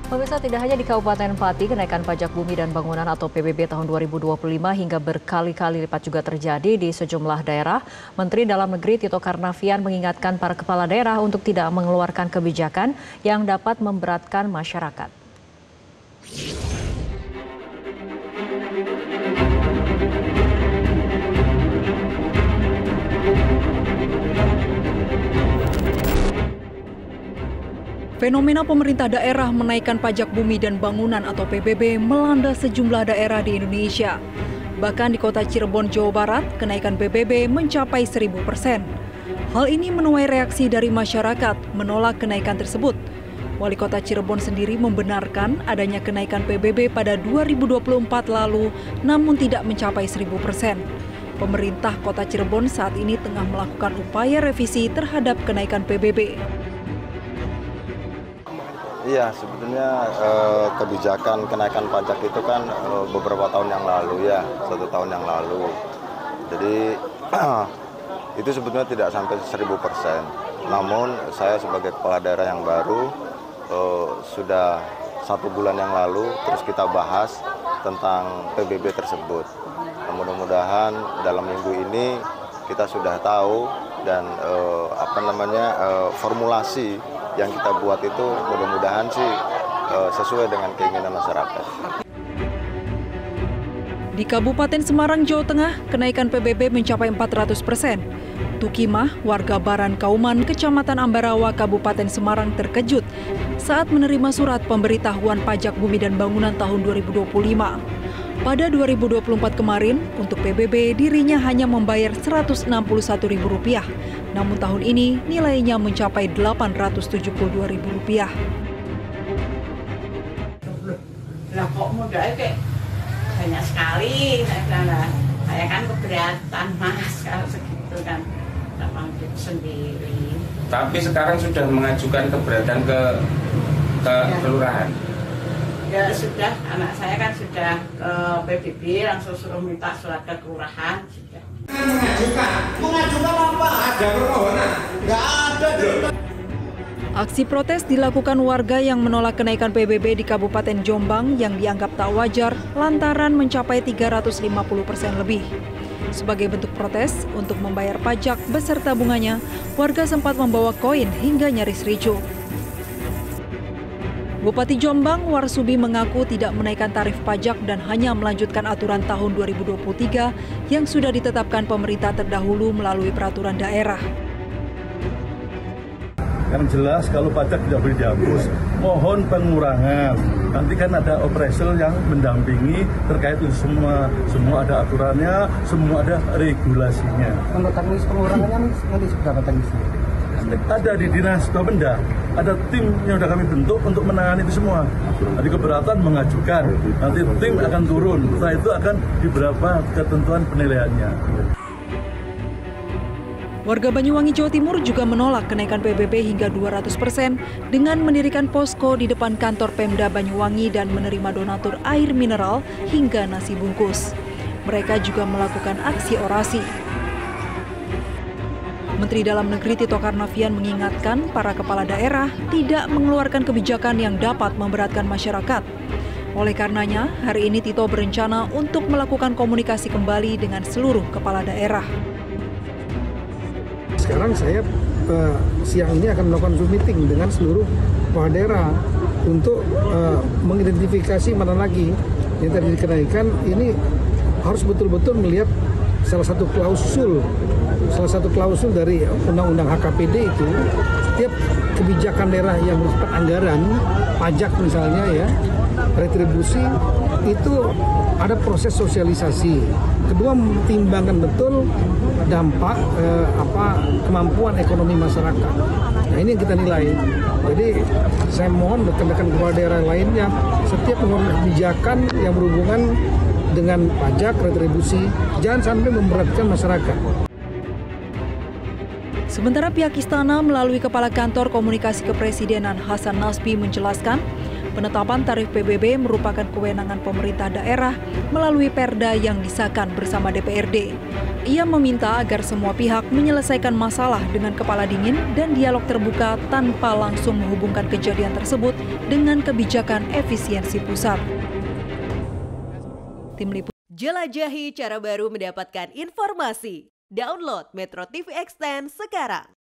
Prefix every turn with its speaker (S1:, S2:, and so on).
S1: Pemirsa, tidak hanya di Kabupaten Pati, kenaikan pajak bumi dan bangunan atau PBB tahun 2025 hingga berkali-kali lipat juga terjadi di sejumlah daerah. Menteri Dalam Negeri Tito Karnavian mengingatkan para kepala daerah untuk tidak mengeluarkan kebijakan yang dapat memberatkan masyarakat. Fenomena pemerintah daerah menaikkan pajak bumi dan bangunan atau PBB melanda sejumlah daerah di Indonesia. Bahkan di kota Cirebon, Jawa Barat, kenaikan PBB mencapai 1000%. Hal ini menuai reaksi dari masyarakat menolak kenaikan tersebut. Wali Kota Cirebon sendiri membenarkan adanya kenaikan PBB pada 2024 lalu, namun tidak mencapai 1000%. Pemerintah Kota Cirebon saat ini tengah melakukan upaya revisi terhadap kenaikan PBB.
S2: Iya, sebetulnya kebijakan kenaikan pajak itu kan beberapa tahun yang lalu ya, 1 tahun yang lalu. Jadi itu sebetulnya tidak sampai 1000%. Namun saya sebagai kepala daerah yang baru sudah 1 bulan yang lalu terus kita bahas tentang PBB tersebut. Mudah-mudahan dalam minggu ini kita sudah tahu dan formulasi yang kita buat itu mudah-mudahan sih sesuai dengan keinginan masyarakat.
S1: Di Kabupaten Semarang, Jawa Tengah, kenaikan PBB mencapai 400%. Tukimah, warga Baran Kauman, Kecamatan Ambarawa, Kabupaten Semarang terkejut saat menerima surat pemberitahuan pajak bumi dan bangunan tahun 2025. Pada 2024 kemarin, untuk PBB dirinya hanya membayar Rp161.000. Namun tahun ini nilainya mencapai Rp872.000.
S3: Lah kok modalnya kayak banyak sekali, saya kan keberatan Mas kalau segitu kan, tak mampu sendiri.
S4: Tapi sekarang sudah mengajukan keberatan ke kelurahan.
S3: Ya sudah, anak saya kan sudah ke PBB, langsung suruh minta surat ke kelurahan. Sudah.
S5: Mengajukan apa? Ada permohonan? Nggak ada.
S1: Aksi protes dilakukan warga yang menolak kenaikan PBB di Kabupaten Jombang yang dianggap tak wajar lantaran mencapai 350% lebih. Sebagai bentuk protes untuk membayar pajak beserta bunganya, warga sempat membawa koin hingga nyaris ricuh. Bupati Jombang, Warsudi mengaku tidak menaikkan tarif pajak dan hanya melanjutkan aturan tahun 2023 yang sudah ditetapkan pemerintah terdahulu melalui peraturan daerah.
S6: Yang jelas kalau pajak tidak boleh dihapus, mohon pengurangan. Nanti kan ada operasional yang mendampingi terkait itu semua ada aturannya, semua ada regulasinya.
S5: Untuk teknis pengurangannya nanti seberapa teknisnya?
S6: Ada di Dinas Bapenda, ada tim yang sudah kami bentuk untuk menangani itu semua. Nanti keberatan mengajukan, nanti tim akan turun, setelah itu akan di beberapa ketentuan penilaiannya.
S1: Warga Banyuwangi, Jawa Timur juga menolak kenaikan PBB hingga 200% dengan mendirikan posko di depan kantor Pemda Banyuwangi dan menerima donatur air mineral hingga nasi bungkus. Mereka juga melakukan aksi orasi. Menteri Dalam Negeri Tito Karnavian mengingatkan para kepala daerah tidak mengeluarkan kebijakan yang dapat memberatkan masyarakat. Oleh karenanya, hari ini Tito berencana untuk melakukan komunikasi kembali dengan seluruh kepala daerah.
S7: Sekarang saya siang ini akan melakukan Zoom meeting dengan seluruh kepala daerah untuk mengidentifikasi mana lagi yang tadi dikenaikan. Ini harus betul-betul melihat salah satu klausul dari Undang-Undang HKPD itu, setiap kebijakan daerah yang bersifat anggaran, pajak misalnya ya, retribusi, itu ada proses sosialisasi. Kedua, mempertimbangkan betul dampak kemampuan ekonomi masyarakat. Nah, ini yang kita nilai. Jadi saya mohon rekan-rekan kepala daerah lainnya, setiap mengeluarkan kebijakan yang berhubungan dengan pajak, retribusi, jangan sampai memberatkan masyarakat.
S1: Sementara pihak istana melalui Kepala Kantor Komunikasi Kepresidenan Hasan Nasbi menjelaskan Penetapan tarif PBB merupakan kewenangan pemerintah daerah melalui Perda yang disahkan bersama DPRD. Ia meminta agar semua pihak menyelesaikan masalah dengan kepala dingin dan dialog terbuka tanpa langsung menghubungkan kejadian tersebut dengan kebijakan efisiensi pusat. Tim Liputan.
S8: Jelajahi cara baru mendapatkan informasi. Download Metro TV Extend sekarang.